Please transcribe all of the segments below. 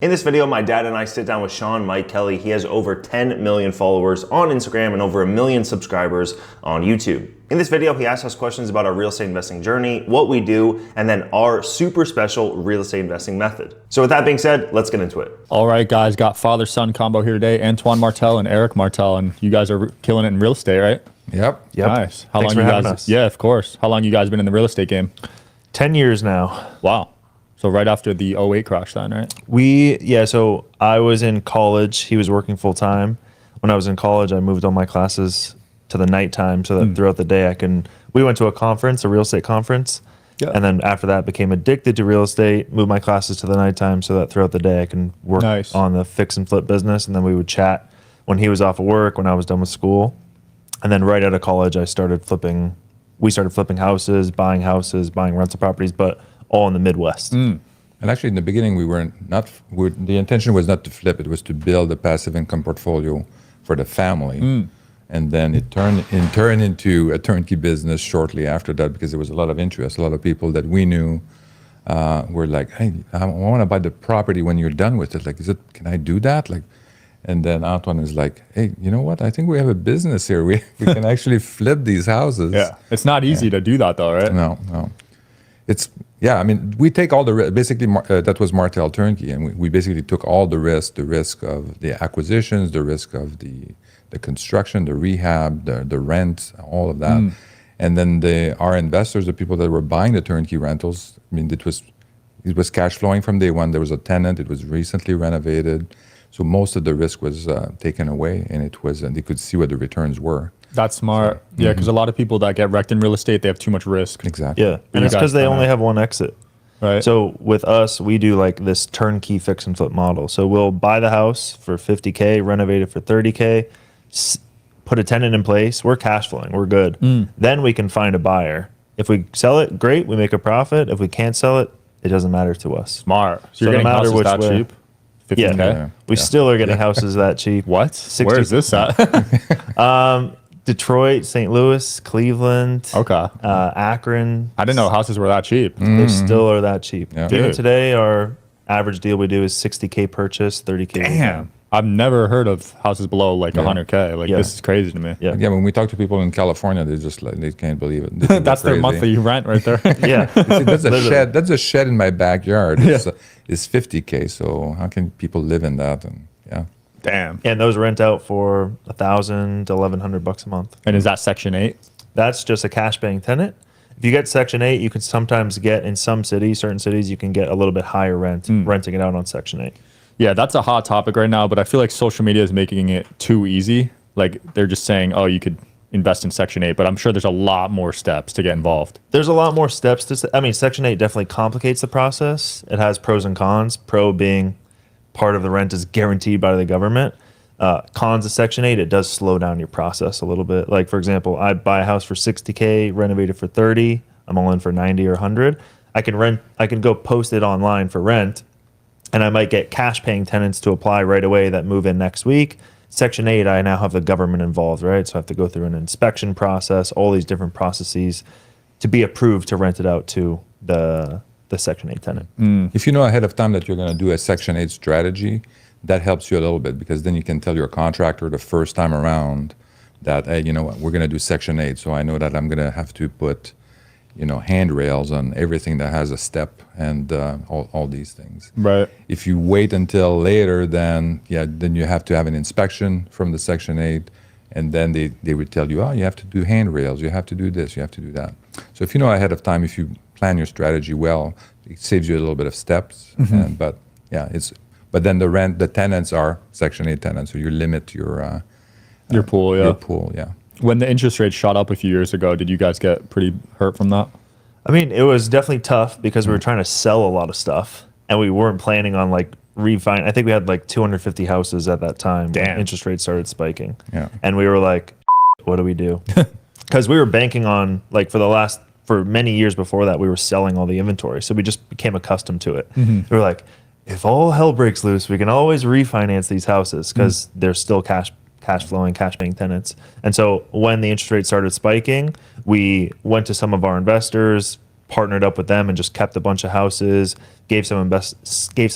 In this video, my dad and I sit down with Sean Mike Kelly. He has over 10 million followers on Instagram and over 1 million subscribers on YouTube. In this video, he asks us questions about our real estate investing journey, what we do, and then our super special real estate investing method. So with that being said, let's get into it. All right, guys, got father-son combo here today. Antoine Martel and Eric Martel, and you guys are killing it in real estate, right? Yep. Nice. How Thanks long for you having guys? us. Yeah, of course. How long you guys been in the real estate game? 10 years now. Wow. So right after the '08 crash then, right? So I was in college. He was working full time. When I was in college, I moved all my classes to the nighttime so that throughout the day we went to a conference, a real estate conference. Yeah. And then after that became addicted to real estate, moved my classes to the nighttime so that throughout the day I can work on the fix and flip business. And then we would chat when he was off of work, when I was done with school. And then right out of college, we started flipping houses, buying rental properties, but all in the Midwest. And actually, in the beginning, the intention was not to flip; it was to build a passive income portfolio for the family. And then it turned into a turnkey business shortly after that because there was a lot of interest. A lot of people that we knew were like, "Hey, I want to buy the property when you're done with it. Like, can I do that?" And then Antoine is like, "Hey, you know what? I think we have a business here. We can actually flip these houses." Yeah. It's not easy to do that though, right? No. I mean, we take all the risk. Basically, that was Martel Turnkey, and we basically took all the risk of the acquisitions, the risk of the construction, the rehab, the rent, all of that. And then our investors, the people that were buying the turnkey rentals, I mean, it was cash flowing from day one. There was a tenant. It was recently renovated. So most of the risk was taken away, and they could see what the returns were. That's smart. So, yeah, because a lot of people that get wrecked in real estate, they have too much risk. Exactly. Yeah, and it's because they only have one exit. Right. So with us, we do like this turnkey fix and flip model. So we'll buy the house for $50K, renovate it for $30K, put a tenant in place. We're cash flowing. We're good. Then we can find a buyer. If we sell it, great. We make a profit. If we can't sell it, it doesn't matter to us. Smart. So no you're getting matter houses which that way. cheap? 50K? Yeah. We still are getting houses that cheap. What? Where is this at? Detroit, St. Louis, Cleveland, Okay. Akron. I didn't know houses were that cheap. They still are that cheap. Yeah. Even Dude. today, our average deal we do is $60K purchase, $30K. Damn. I've never heard of houses below like 100K. Like this is crazy to me. Yeah. Yeah, when we talk to people in California, they can't believe it. They think That's we're their crazy. monthly rent right there. Yeah. You see, that's a shed. That's a shed in my backyard. It's 50K. So how can people live in that? And yeah, Damn. And those rent out for $1,000 to $1,100 a month. And is that Section 8? That's just a cash paying tenant. If you get Section 8, you can sometimes get in some cities, certain cities, you can get a little bit higher rent renting it out on Section 8. Yeah, that's a hot topic right now, but I feel like social media is making it too easy. Like they're just saying, oh, you could invest in Section 8, but I'm sure there's a lot more steps to get involved. There's a lot more steps to, Section 8 definitely complicates the process. It has pros and cons. Pro being part of the rent is guaranteed by the government. Cons of Section 8, it does slow down your process a little bit. Like, for example, I buy a house for $60K, renovate it for $30. I'm all in for $90 or $100. I can go post it online for rent, and I might get cash paying tenants to apply right away that move in next week. Section 8, I now have the government involved, right? So I have to go through an inspection process, all these different processes to be approved to rent it out to the Section 8 tenant. if you know ahead of time that you're going to do a Section 8 strategy, that helps you a little bit because then you can tell your contractor the first time around that, hey, you know what, we're going to do Section 8, so I know that I'm going to have to put, handrails on everything that has a step and all these things. Right. If you wait until later, then you have to have an inspection from the Section 8, and then they would tell you, oh, you have to do handrails, you have to do this, you have to do that. So if you know ahead of time, if you plan your strategy well, it saves you a little bit of steps. But then the tenants are Section 8 tenants, so you limit your pool, yeah. Your pool, yeah. When the interest rate shot up a few years ago, did you guys get pretty hurt from that? It was definitely tough because we were trying to sell a lot of stuff and we weren't planning on refinance. I think we had 250 houses at that time. Damn. When interest rates started spiking. Yeah. And we were like, what do we do? Because we were banking on, for many years before that, we were selling all the inventory. So we just became accustomed to it. We were like, if all hell breaks loose, we can always refinance these houses because they're still cash flowing, cash paying tenants. And so when the interest rate started spiking, we went to some of our investors, partnered up with them and just kept a bunch of houses, gave some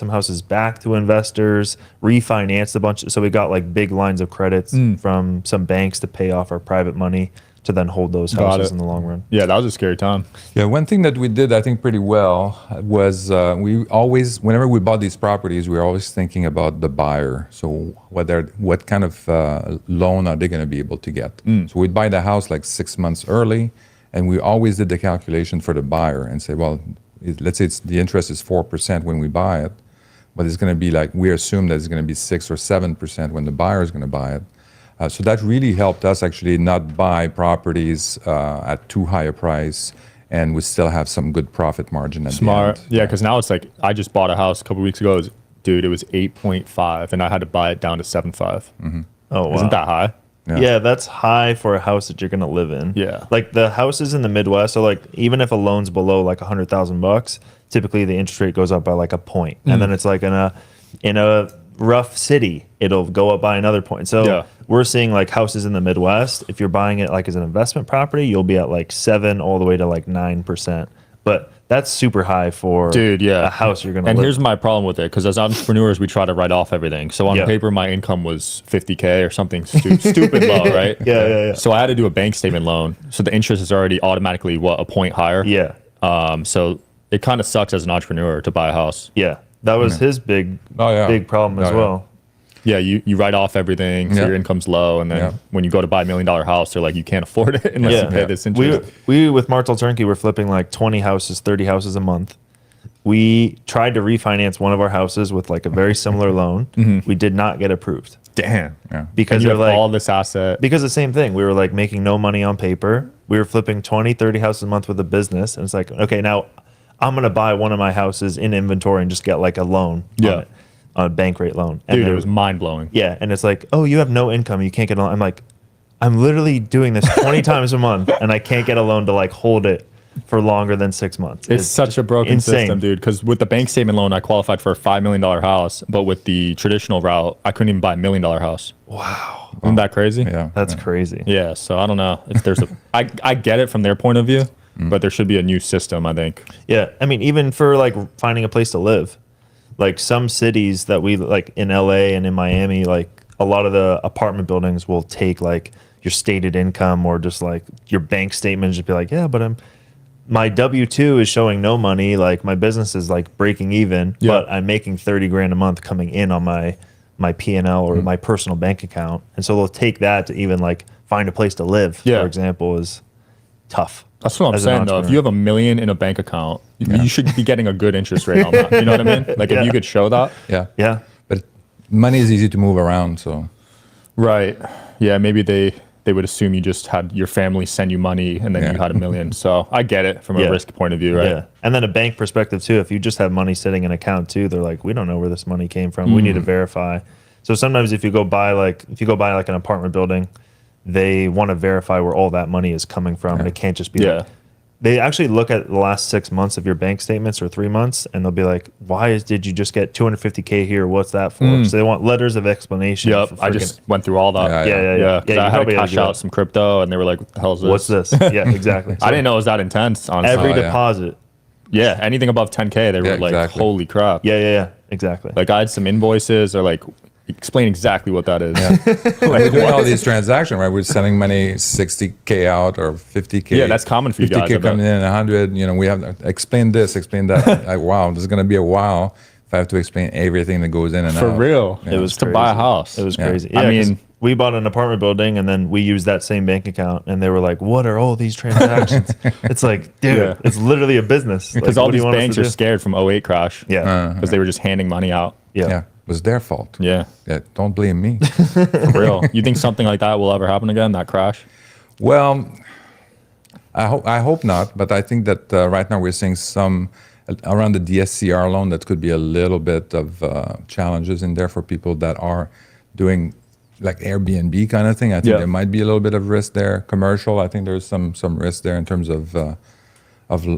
houses back to investors, refinanced a bunch. So we got like big lines of credits from some banks to pay off our private money to then hold those houses in the long run. Yeah, that was a scary time. Yeah, one thing that we did, I think, pretty well was we always, whenever we bought these properties, we were always thinking about the buyer. So what kind of loan are they going to be able to get? So we'd buy the house like 6 months early, and we always did the calculation for the buyer and say, well, let's say the interest is 4% when we buy it, but it's going to be like, we assume that it's going to be 6 or 7% when the buyer is going to buy it. So that really helped us actually not buy properties at too high a price, and we still have some good profit margin at Smart. the end. Yeah, because now it's like, I just bought a house a couple weeks ago. Dude, it was 8.5, and I had to buy it down to 7.5. Oh, wow. Isn't that high? Yeah, that's high for a house that you're gonna live in. Yeah. Like the houses in the Midwest, so like even if a loan's below like $100,000, typically the interest rate goes up by like a point, and then it's like in a rough city, it'll go up by another point. So we're seeing like houses in the Midwest. If you're buying it like as an investment property, you'll be at like 7 all the way to like 9%. But that's super high for a house you're gonna And live. here's my problem with it, because as entrepreneurs, we try to write off everything. So on paper, my income was 50K or something stupid low, right? Yeah. So I had to do a bank statement loan. So the interest is already automatically a point higher. Yeah. So it kind of sucks as an entrepreneur to buy a house. Yeah. That was his big problem as well. Yeah, you write off everything, so your income's low, and then when you go to buy $1 million house, they're like, you can't afford it unless you pay this interest. We with Martel Turnkey, we're flipping like 20 houses, 30 houses a month. We tried to refinance one of our houses with like a very similar loan. We did not get approved. Damn. Yeah. Because you they're have like all this asset. because the same thing. We were like making no money on paper. We were flipping 20, 30 houses a month with a business, and it's like, okay, now I'm gonna buy one of my houses in inventory and just get like a loan on it, on a bank rate loan. And Dude, then- it was mind blowing. yeah, and it's like, oh, you have no income, you can't get a loan. I'm like, I'm literally doing this 20 times a month, and I can't get a loan to like hold it for longer than 6 months. It's such a broken insane. system, dude. Because with the bank statement loan, I qualified for a $5 million house, but with the traditional route, I couldn't even buy $1 million house. Wow, Isn't that crazy? Yeah. that's crazy. Yeah. So I don't know if there's I get it from their point of view, but there should be a new system, I think. Yeah, I mean, even for like finding a place to live, like some cities that we like in LA and in Miami, like a lot of the apartment buildings will take like your stated income or just like your bank statement, just be like, yeah, but my W-2 is showing no money, like my business is like breaking even, but I'm making 30 grand a month coming in on my P&L or my personal bank account, and so they'll take that to even like find a place to live. For example, is tough. That's what I'm as an saying, though. If you have $1 million in a bank account, you should be getting a good interest rate on that. You know what I mean? Like if you could show that. Yeah. But money is easy to move around, so. Right. Yeah, maybe they would assume you just had your family send you money and then you had $1 million. So I get it from a risk point of view, right? Yeah. And then a bank perspective too, if you just have money sitting in an account too, they're like, we don't know where this money came from. We need to verify. So sometimes if you go buy like an apartment building, they want to verify where all that money is coming from. And it can't just be like, they actually look at the last 6 months of your bank statements or 3 months, and they'll be like, did you just get 250K here? What's that for? So they want letters of explanation. Yep, for I just went through all that. Yeah. 'Cause I had to probably cash do that. out some crypto, and they were like, "What the hell is this?" What's this? Yeah, exactly. I didn't know it was that intense, honestly. Every yeah. deposit. Yeah, anything above 10K, they were like, exactly. "Holy crap!" Yeah, exactly. Like I had some invoices, or like, explain exactly what that is. We're doing all these transactions, right? We're sending money 60K out or 50K. Yeah, that's common for you guys, I 50K bet. coming in, 100. You know, we have explain this, explain that. Wow, this is going to be a while if I have to explain everything that goes in and For out. real. It was to buy a crazy. house. It was Yeah. crazy. I Yeah, mean- mean, we bought an apartment building and then we used that same bank account, and they were like, "What are all these transactions?" It's like, dude, Yeah. it's literally a business. Because Like, all what do these you want us banks to are do? scared from 08 crash. Yeah, Because they were just handing money out. yeah. It was their fault. Yeah. Yeah, don't blame me. For real. You think something like that will ever happen again? That crash? Well, I hope not, but I think that right now we're seeing some around the Dscr loan that could be a little bit of challenges in there for people that are doing like Airbnb kind of thing. I think there might be a little bit of risk there. Commercial, I think there's some risk there in terms of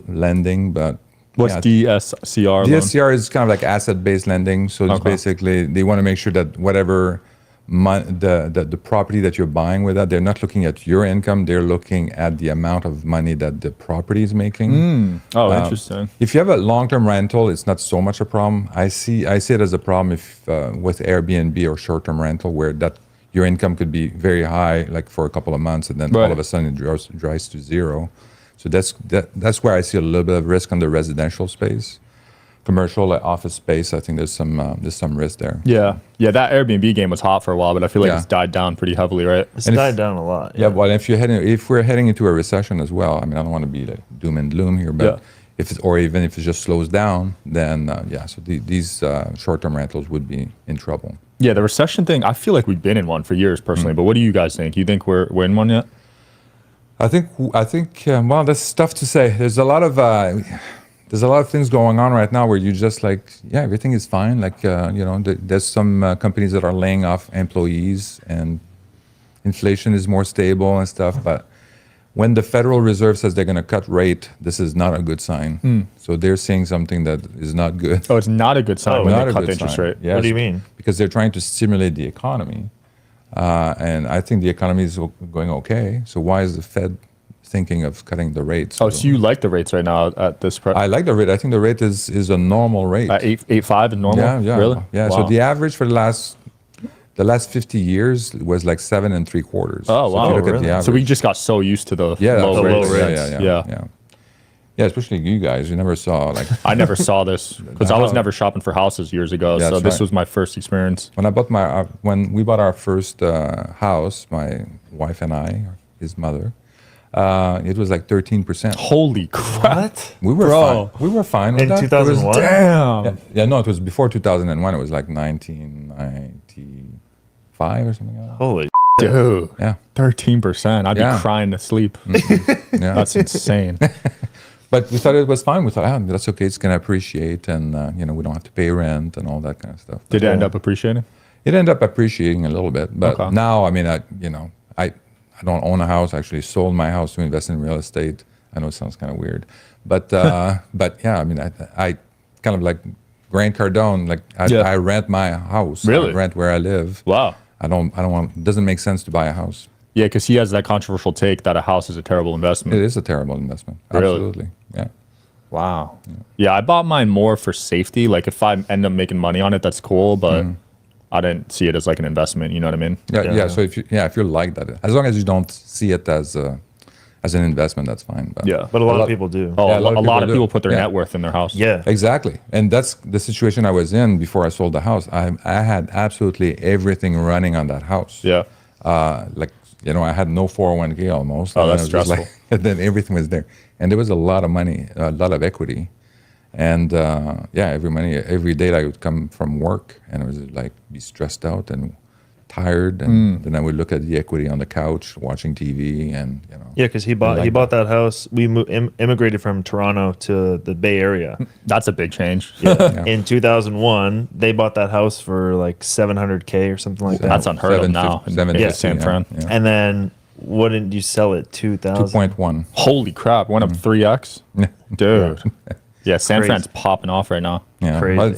lending, but What's DSCR loan? DSCR is kind of like asset-based lending. So it's basically they want to make sure that whatever the property that you're buying with that. They're not looking at your income. They're looking at the amount of money that the property is making. Oh, interesting. If you have a long-term rental, it's not so much a problem. I see it as a problem if with Airbnb or short-term rental, where that your income could be very high, like for a couple of months, and then all of a sudden it dries to zero. So that's where I see a little bit of risk on the residential space. Commercial, like office space, I think there's some risk there. Yeah, that Airbnb game was hot for a while, but I feel like it's died down pretty heavily, right? It's died down a lot. Yeah, but if we're heading into a recession as well, I mean, I don't want to be like doom and gloom here, but even if it just slows down, then so these short-term rentals would be in trouble. Yeah, the recession thing, I feel like we've been in one for years personally, but what do you guys think? You think we're in one yet? I think well, that's tough to say. There's a lot of things going on right now where you just like, everything is fine. Like, there's some companies that are laying off employees and inflation is more stable and stuff. But when the Federal Reserve says they're going to cut rate, this is not a good sign. So they're seeing something that is not good. Oh, it's not a good sign when not they a cut good the interest sign. rate. Yes, What do you mean? Because they're trying to stimulate the economy. And I think the economy is going okay. So why is the Fed thinking of cutting the rates? Oh, so you like the rates right now at this price? I like the rate. I think the rate is a normal rate. 8.5 is normal? Yeah. Really? Yeah. Wow. So the average for the last 50 years was like 7 3/4. Oh, So wow. if you look at Really? the average, So we just got so used to the low absolutely. rates. low rates. Yeah, especially you guys. You never saw like I never saw this because I was never shopping for houses years ago. Yeah, So that's this right. was my first experience. when we bought our first house, my wife and I, his mother, it was like 13%. Holy crap. What? We were Bro. fine. We were fine with In that. 2001? Damn. Yeah, no, it was before 2001. It was like 1995 or something like that. Holy. Dude. Yeah. 13%. I'd Yeah. be crying to sleep. Yeah. That's insane. But we thought it was fine. We thought, that's okay. It's going to appreciate, and we don't have to pay rent and all that kind of stuff. Did it end up appreciating? It ended up appreciating a little bit, but Okay. now, I mean, I don't own a house. I actually sold my house to invest in real estate. I know it sounds kind of weird, but yeah, I mean, I kind of like Grant Cardone. Like I rent my house. Really? I rent where I live. Wow. I don't want. It doesn't make sense to buy a house. Yeah, because he has that controversial take that a house is a terrible investment. It is a terrible investment. Really? Absolutely. Yeah. Wow. Yeah, I bought mine more for safety. Like if I end up making money on it, that's cool, but I didn't see it as like an investment. You know what I mean? Yeah. So if you like that, as long as you don't see it as an investment, that's fine. But Yeah. But a lot of people do. Oh, Yeah, a lot of do. people put their Yeah. net worth in their house. Yeah. Exactly. And that's the situation I was in before I sold the house. I had absolutely everything running on that house. Yeah. I had no 401k almost. Oh, And that's it was just stressful. and then everything was there. And there was a lot of money, a lot of equity. And every day I would come from work and I was like be stressed out and tired. And then I would look at the equity on the couch watching TV and, Yeah, because he bought that house. We immigrated from Toronto to the Bay Area. That's a big change. In 2001, they bought that house for like 700K or something like that. That's unheard of now in 750, San Fran. Yeah. And then wouldn't you sell it 2,000? 2.1. Holy crap. Went up 3x? Yeah. Dude. Yeah, San Crazy. Fran's popping off right now. Yeah. Crazy. Well,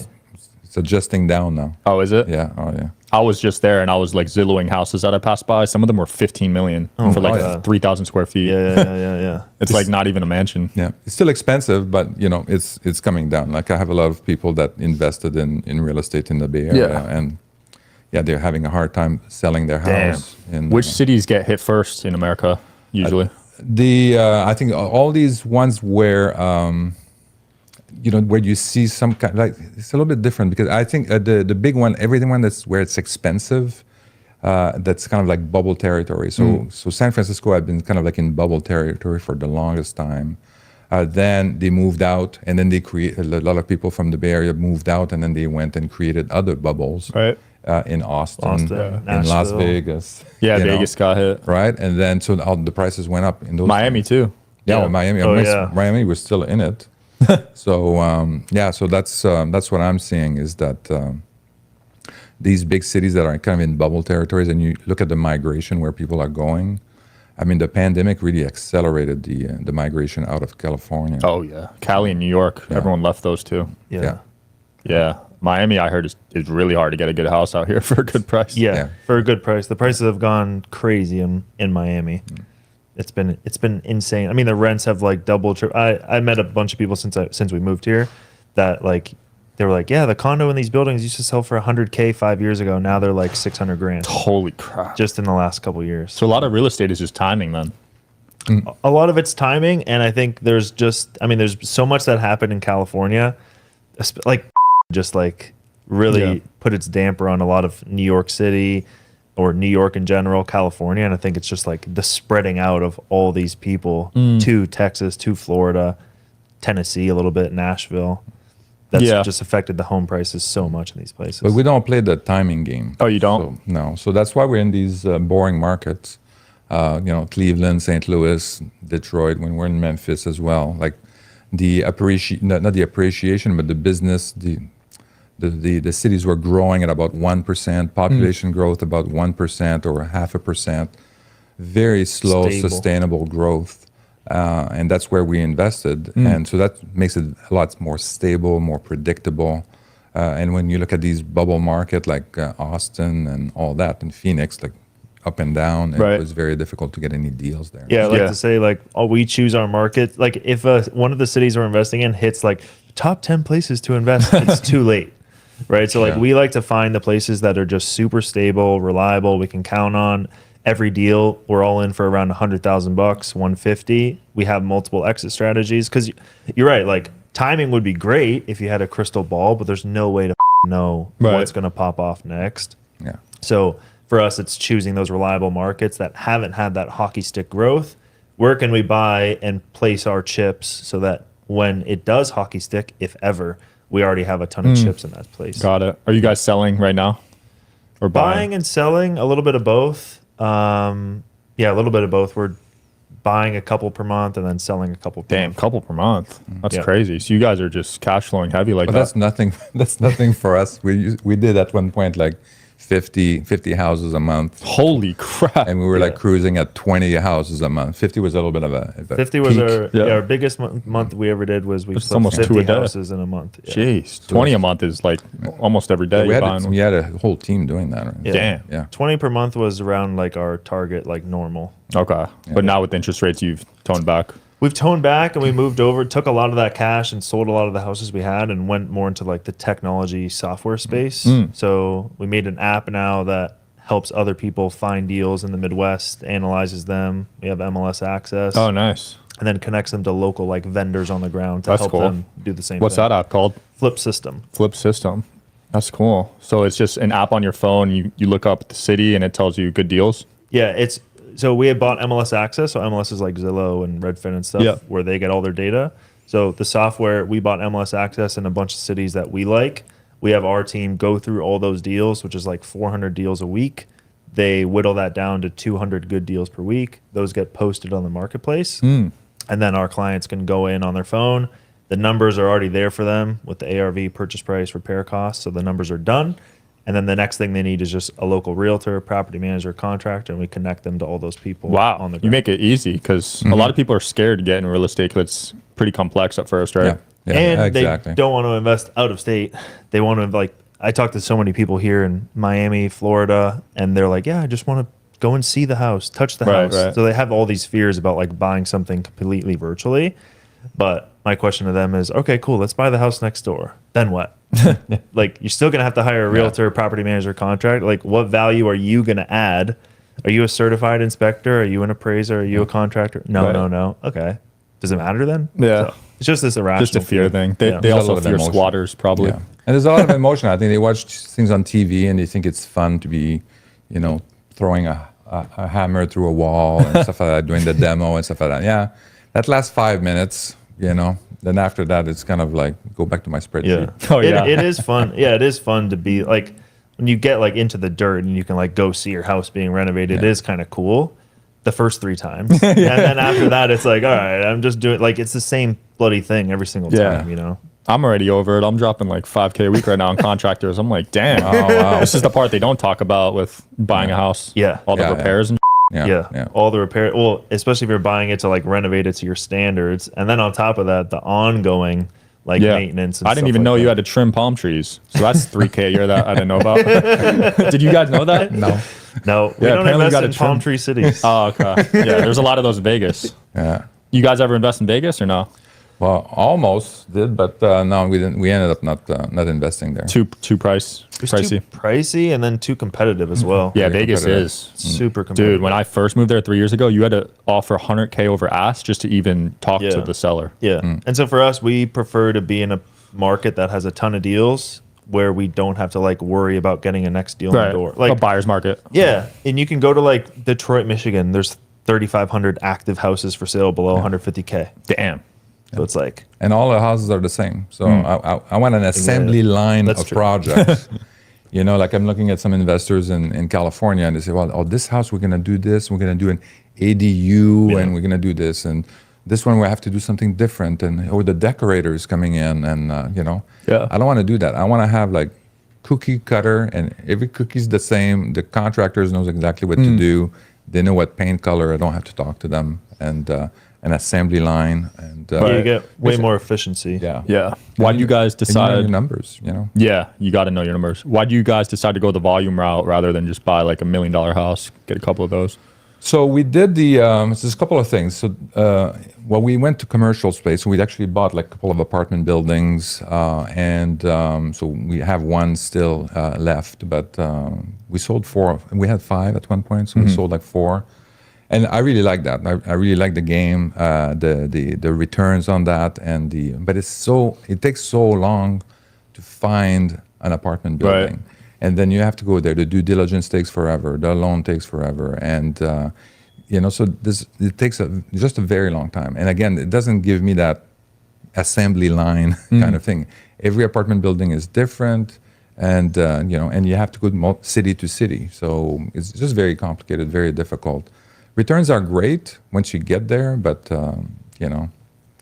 it's adjusting down now. Oh, is it? Yeah. Oh, yeah. I was just there and I was like Zillowing houses that I passed by. Some of them were 15 million for like God. 3,000 square feet. Yeah. It's like not even a mansion. Yeah, it's still expensive, but it's coming down. Like I have a lot of people that invested in real estate in the Bay Area, Yeah. and they're having a hard time selling their house. Which cities get hit first in America usually? I think all these ones where where you see some kind, like it's a little bit different because I think the big one, everyone that's where it's expensive. That's kind of like bubble territory. So San Francisco had been kind of like in bubble territory for the longest time. Then they moved out, and then a lot of people from the Bay Area moved out, and then they went and created other bubbles, Right. In Austin, in Nashville. Las Vegas. Yeah, you know, Vegas got hit. right? And then so all the prices went up in those. Miami too. Yeah, Yeah. Miami. Oh, yeah. Miami was still in it. So so that's what I'm seeing is that these big cities that are kind of in bubble territories, and you look at the migration where people are going. I mean, the pandemic really accelerated the migration out of California. Oh yeah. Cali and New York. Everyone left those two. Yeah. Yeah. Miami, I heard, is really hard to get a good house out here for a good price. Yeah, for a good price. The prices have gone crazy in Miami. It's been insane. I mean, the rents have like doubled. I met a bunch of people since we moved here that like they were like, yeah, the condo in these buildings used to sell for $100K 5 years ago. Now they're like 600 grand Holy crap. just in the last couple of years. So a lot of real estate is just timing then. A lot of it's timing, and I think there's so much that happened in California, like just like really put its damper on a lot of New York City or New York in general, California, and I think it's just like the spreading out of all these people to Texas, to Florida, Tennessee, a little bit, Nashville. That's just affected the home prices so much in these places. But we don't play the timing game. Oh, you don't? So, no. So that's why we're in these boring markets. Cleveland, St. Louis, Detroit, when we're in Memphis as well. Like the not the appreciation, but the business, the cities were growing at about 1%, population growth about 1% or 0.5%. Very slow, Stable. sustainable growth. And that's where we invested. And so that makes it a lot more stable, more predictable. And when you look at these bubble market like Austin and all that, and Phoenix, like up and down, it was very difficult to get any deals there. Yeah, I like to say like, we choose our market. Like if one of the cities we're investing in hits like top 10 places to invest, it's too late, right? So like we like to find the places that are just super stable, reliable, we can count on. Every deal, we're all in for around $100,000, $150. We have multiple exit strategies because you're right. Like timing would be great if you had a crystal ball, but there's no way to know what's going to pop off next. Yeah. So for us, it's choosing those reliable markets that haven't had that hockey stick growth. Where can we buy and place our chips so that when it does hockey stick, if ever, we already have a ton of chips in that place. Got it. Are you guys selling right now? Or Buying and selling, a little bit of both. A little bit of both. We're buying a couple per month and then selling a couple per Damn, month. couple per month. That's crazy. So you guys are just cash flowing heavy like But that. that's nothing. That's nothing for us. We did at one point like 50 houses a month, Holy crap. and we were like cruising at 20 houses a month. 50 was a little bit of a 50 was peak. our biggest month we ever did was we It's flipped almost 50 two a day. houses in a month. Yeah. Jeez. 20 a month is like almost every day. We you're had, buying we had a whole team doing that. Right? Yeah. Damn. Yeah. 20 per month was around like our target, like normal. Okay. But now with interest rates, you've toned back. We've toned back and we moved over, took a lot of that cash and sold a lot of the houses we had and went more into like the technology software space. So we made an app now that helps other people find deals in the Midwest, analyzes them. We have MLS access. Oh, nice. And then connects them to local like vendors on the ground to That's help cool. them do the same What's thing. that app called? Flip System. Flip System. That's cool. So it's just an app on your phone. You look up the city and it tells you good deals. Yeah, so we had bought MLS Access. So MLS is like Zillow and Redfin and stuff where they get all their data. So the software, we bought MLS Access in a bunch of cities that we like. We have our team go through all those deals, which is like 400 deals a week. They whittle that down to 200 good deals per week. Those get posted on the marketplace. And then our clients can go in on their phone. The numbers are already there for them with the ARV, purchase price, repair costs. So the numbers are done. And then the next thing they need is just a local realtor, property manager, contractor, and we connect them to all those people. Wow. On the ground. You make it easy because a lot of people are scared to get in real estate because it's pretty complex at first, right? Yeah. And exactly. they don't want to invest out of state. They want to like, I talk to so many people here in Miami, Florida, and they're like, yeah, I just want to go and see the house, touch the house. Right. So they have all these fears about like buying something completely virtually. But my question to them is, okay, cool, let's buy the house next door. Then what? Like, you're still going to have to hire a realtor, property manager, contract. Like, what value are you going to add? Are you a certified inspector? Are you an appraiser? Are you a contractor? No, no. Okay. Does it matter then? Yeah. So it's just this irrational Just a fear thing. They There's a also lot of fear emotion. squatters probably. Yeah. And there's a lot of emotion. I think they watch things on TV and they think it's fun to be, throwing a hammer through a wall and stuff like that, doing the demo and stuff like that. Yeah. That lasts 5 minutes, Then after that, it's kind of like, go back to my spreadsheet. Yeah. Oh, yeah. It is fun. Yeah, it is fun to be like, when you get like into the dirt and you can like go see your house being renovated, it is kind of cool the first 3 times. And then after that, it's like, all right, I'm just doing like, it's the same bloody thing every single time, I'm already over it. I'm dropping like $5K a week right now on contractors. I'm like, damn. Oh, wow. This is the part they don't talk about with buying a house. Yeah. All the Yeah, repairs and Yeah. All the repair. Well, especially if you're buying it to like renovate it to your standards. And then on top of that, the ongoing like Yeah. maintenance. And I didn't stuff even like know you that. had to trim palm trees. So that's 3K a year that I didn't know about. Did you guys know that? No. No, we Yeah, don't apparently you invest gotta in palm trim. tree cities. Oh, okay. Yeah, there's a lot of those in Vegas. Yeah. You guys ever invest in Vegas or no? Well, almost did, but no, we didn't. We ended up not investing there. Too It's pricey. too pricey and then too competitive as well. Yeah, Very Vegas competitive. is. Super competitive. Dude, when I first moved there 3 years ago, you had to offer 100K over ask just to even talk Yeah. to the seller. Yeah. And so for us, we prefer to be in a market that has a ton of deals where we don't have to like worry about getting a next deal in the door. a Like, buyer's market. yeah. And you can go to like Detroit, Michigan. There's 3,500 active houses for sale below 150K. Damn. So it's like, And all the houses are the same. So I want an assembly line That's of true. projects. You know, like I'm looking at some investors in California, and they say, "Well, this house we're going to do this. We're going to do an ADU, and we're going to do this, and this one we have to do something different." And or the decorator is coming in, and you know, Yeah. I don't want to do that. I want to have like cookie cutter, and every cookie's the same. The contractors knows exactly what to do. They know what paint color. I don't have to talk to them, and an assembly line, and you get way more efficiency. yeah, Yeah. Why do you guys And you know your decide? numbers, you know. Yeah, you got to know your numbers. Why do you guys decide to go the volume route rather than just buy like $1 million house, get a couple of those? So we did there's a couple of things. So, well, we went to commercial space. We actually bought like a couple of apartment buildings, and so we have one still left. But we sold 4. We had 5 at one point, so we sold like 4. And I really like that. I really like the game, the returns on that, and but it takes so long to find an apartment building. Right. And then you have to go there. The due diligence takes forever. The loan takes forever, and you know, so it takes just a very long time. And again, it doesn't give me that assembly line kind of thing. Every apartment building is different, and you know, and you have to go city to city. So it's just very complicated, very difficult. Returns are great once you get there, but you know,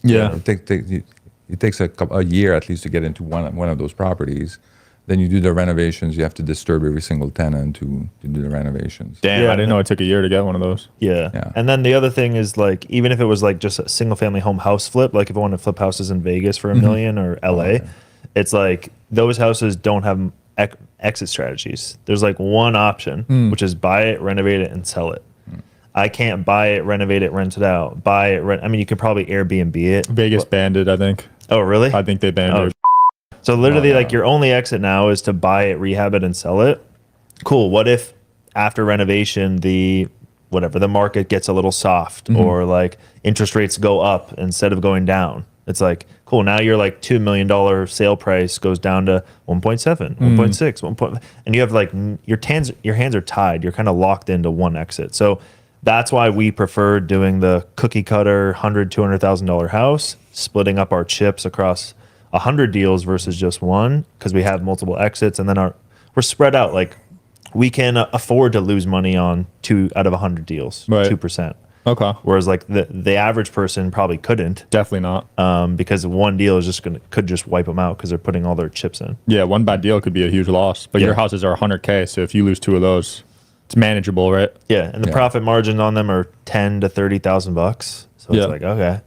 Yeah. it takes a year at least to get into one of those properties. Then you do the renovations. You have to disturb every single tenant to do the renovations. Damn, Yeah. I didn't know it took a year to get one of those. Yeah. Yeah. And then the other thing is like, even if it was like just a single family home house flip, like if I want to flip houses in Vegas for $1 million or LA, it's like those houses don't have exit strategies. There's like one option, which is buy it, renovate it, and sell it. I can't buy it, renovate it, rent it out. Buy it, rent. I mean, you could probably Airbnb it. Vegas banned it, I think. Oh, really? I think they banned Oh, it. So literally, like your only exit now is to buy it, rehab it, and sell it. Cool. What if after renovation, the market gets a little soft, or like interest rates go up instead of going down? It's like, cool. Now your like $2 million sale price goes down to 1.7, 1.6, 1 point, and you have like your hands are tied. You're kind of locked into one exit. So that's why we prefer doing the cookie cutter $100,000-$200,000 house, splitting up our chips across 100 deals versus just one, because we have multiple exits, and then we're spread out. Like we can afford to lose money on 2 out of 100 deals, Right. 2%. Okay. Whereas like the average person probably couldn't, Definitely not. because one deal is could just wipe them out because they're putting all their chips in. Yeah, one bad deal could be a huge loss. But Yeah. your houses are 100K, so if you lose 2 of those, it's manageable, right? Yeah, and the Yeah. profit margin on them are $10,000 to $30,000. So Yeah. it's like, okay,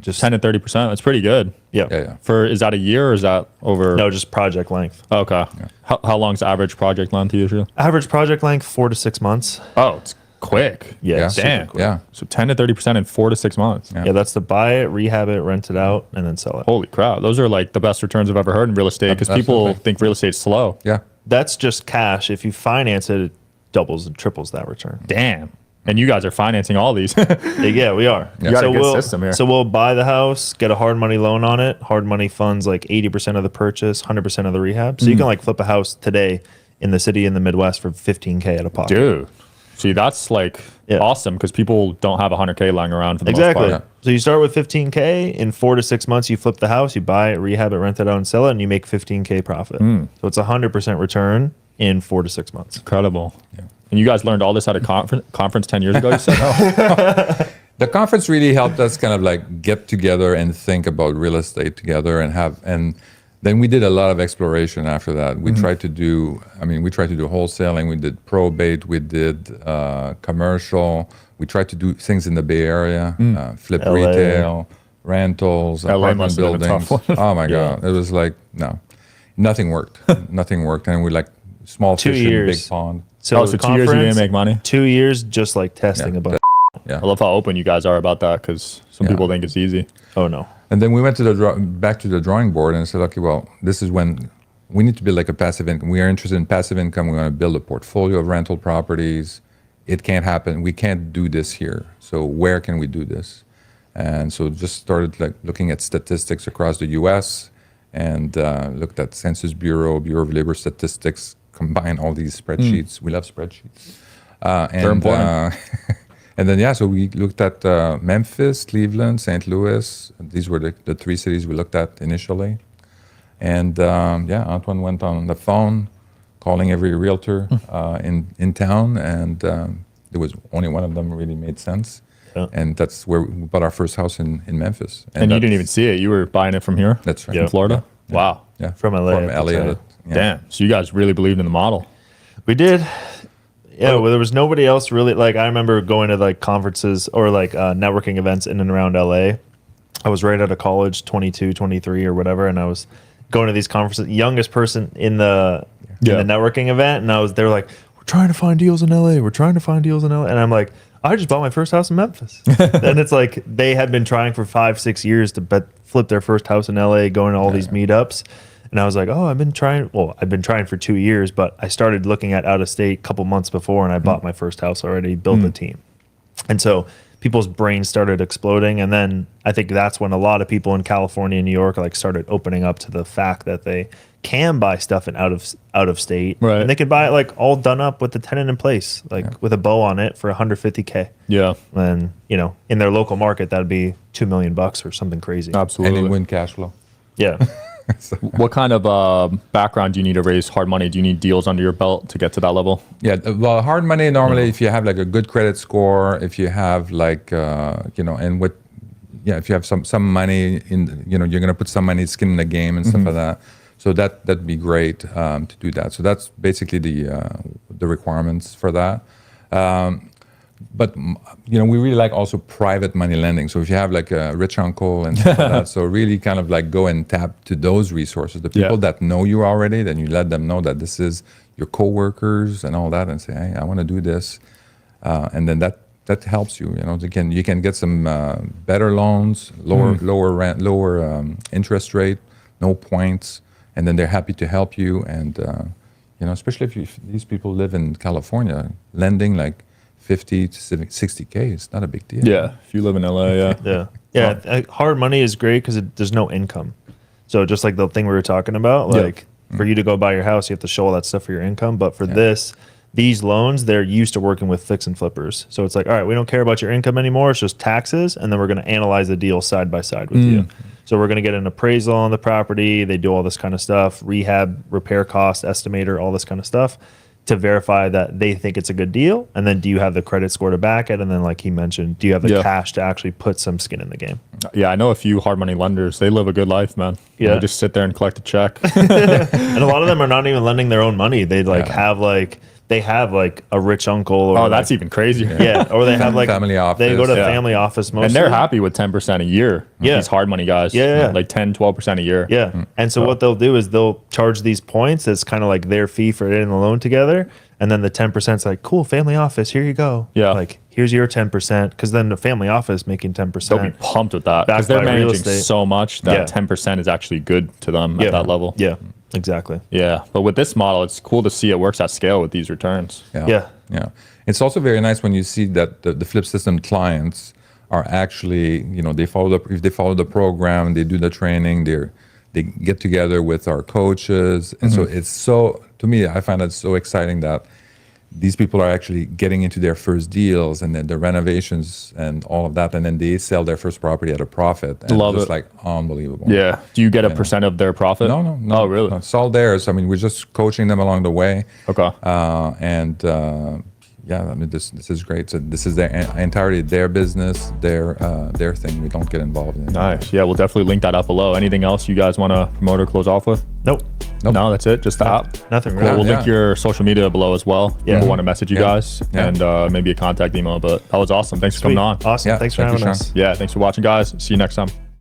just 10 to 30%. That's pretty good. yeah. Yeah. Is that a year or is that over? No, just project length. Okay. How long's the average project length usually? Average project length 4 to 6 months. Oh, it's quick. Yeah, Yeah. super Damn. quick. Yeah. So 10 to 30% in 4 to 6 months. Yeah. Yeah, that's to buy it, rehab it, rent it out, and then sell it. Holy crap. Those are like the best returns I've ever heard in real estate because people Absolutely. think real estate's slow. Yeah. That's just cash. If you finance it, it doubles and triples that return. Damn. And you guys are financing all these. Yeah, we are. You got a good system here. So we'll buy the house, get a hard money loan on it. Hard money funds like 80% of the purchase, 100% of the rehab. So you can like flip a house today in the city in the Midwest for 15K out of pocket. Dude. See, that's like Yeah. awesome because people don't have 100K lying around for the Exactly. most part. So you start with 15K. In 4 to 6 months, you flip the house, you buy it, rehab it, rent it out, and sell it, and you make 15K profit. So it's 100% return in 4 to 6 months. Incredible. And you guys learned all this at a conference 10 years ago, you said? The conference really helped us kind of like get together and think about real estate together and then we did a lot of exploration after that. We tried to do wholesaling, we did probate, we did commercial, we tried to do things in the Bay Area, flip LA. retail, rentals, LA apartment must have been a buildings. tough one. Oh my God. It was like, no, nothing worked. Nothing worked. And we're like small 2 fish in years. big pond. So, So 2 years you didn't make money? 2 years just like testing Yeah, a bunch. Yeah. I love how open you guys are about that because some people think it's easy. Oh no. And then we went to back to the drawing board and said, okay, well, this is when we need to build like a passive income. We are interested in passive income. We want to build a portfolio of rental properties. It can't happen. We can't do this here. So where can we do this? And so just started like looking at statistics across the U.S. and looked at Census Bureau, Bureau of Labor Statistics, combine all these spreadsheets. We love spreadsheets. They're important. And then, so we looked at Memphis, Cleveland, St. Louis. These were the three cities we looked at initially. And Antoine went on the phone, calling every realtor in town. And there was only one of them really made sense. Yeah. And that's where we bought our first house in Memphis. And you didn't even see it. You were buying it from here? That's right. In Florida? Yeah. Wow. Yeah. From LA. From LA. Yeah. Damn. So you guys really believed in the model. We did. Yeah, well, there was nobody else really. Like, I remember going to like conferences or like networking events in and around LA. I was right out of college, 22, 23 or whatever, and I was going to these conferences, youngest person in the networking event, and they were like, we're trying to find deals in LA. We're trying to find deals in LA. And I'm like, I just bought my first house in Memphis. And it's like they had been trying for 5-6 years to flip their first house in LA, going to all these meetups. And I was like, I've been trying for 2 years, but I started looking at out of state a couple months before, and I bought my first house already, built the team. And so people's brains started exploding. And then I think that's when a lot of people in California and New York like started opening up to the fact that they can buy stuff in out of state. Right. And they could buy it like all done up with the tenant in place, like with a bow on it for $150K. Yeah. And in their local market, that'd be $2 million or something crazy. Absolutely. And it win cash flow. Yeah. What kind of background do you need to raise hard money? Do you need deals under your belt to get to that level? Yeah, well, hard money normally, if you have like a good credit score, if you have like, if you have some money in, you're going to put some money, skin in the game and stuff like that. So that'd be great to do that. So that's basically the requirements for that. But we really like also private money lending. So if you have like a rich uncle and stuff like that, so really kind of like go and tap to those resources. The people that know you already, then you let them know that this is your coworkers and all that, and say, hey, I want to do this, and then that helps you. You can get some better loans, lower rent, lower interest rate, no points, and then they're happy to help you. And especially if these people live in California, lending like 50 to 60K, it's not a big deal. Yeah, if you live in LA, Yeah. Hard money is great because there's no income. So just like the thing we were talking about, like for you to go buy your house, you have to show all that stuff for your income. But for these loans, they're used to working with fix and flippers. So it's like, all right, we don't care about your income anymore. It's just taxes. And then we're going to analyze the deal side by side with you. So we're going to get an appraisal on the property. They do all this kind of stuff, rehab, repair cost, estimator, all this kind of stuff, to verify that they think it's a good deal. And then do you have the credit score to back it? And then like he mentioned, do you have the cash to actually put some skin in the game? Yeah, I know a few hard money lenders. They live a good life, man. Yeah. They just sit there and collect a check. And a lot of them are not even lending their own money. They have like a rich uncle. Or that's even crazier. Yeah. Or they have like family office. They go to family office mostly. And they're happy with 10% a year. Yeah. These hard money guys. Yeah. Like 10, 12% a year. Yeah. And so what they'll do is they'll charge these points as kind of like their fee for getting the loan together. And then the 10% is like, cool, family office, here you go. Yeah. Like, here's your 10%. Because then the family office making 10%. They'll be pumped with that. Because they're managing so much that 10% is actually good to them at that level. Yeah, exactly. Yeah. But with this model, it's cool to see it works at scale with these returns. Yeah. It's also very nice when you see that the Flip System clients are actually, if they follow the program, they do the training, they get together with our coaches. And so to me, I find it so exciting that these people are actually getting into their first deals and then the renovations and all of that. And then they sell their first property at a profit. And Love it's it. like unbelievable. Yeah. Do you get a percent of their profit? No. Oh, really? No, it's all theirs. I mean, we're just coaching them along the way. Okay. This is great. So this is entirely their business, their thing. We don't get involved in it. Nice. Yeah, we'll definitely link that up below. Anything else you guys want to promote or close off with? Nope. No, that's it. Just the app. Nothing Cool. really. We'll link your social media below as well. Yeah. We'll want to message you guys and maybe a contact email. But that was awesome. Thanks for coming on. Awesome. Yeah, Thanks for thank you, having Sean. us. Yeah, thanks for watching, guys. See you next time.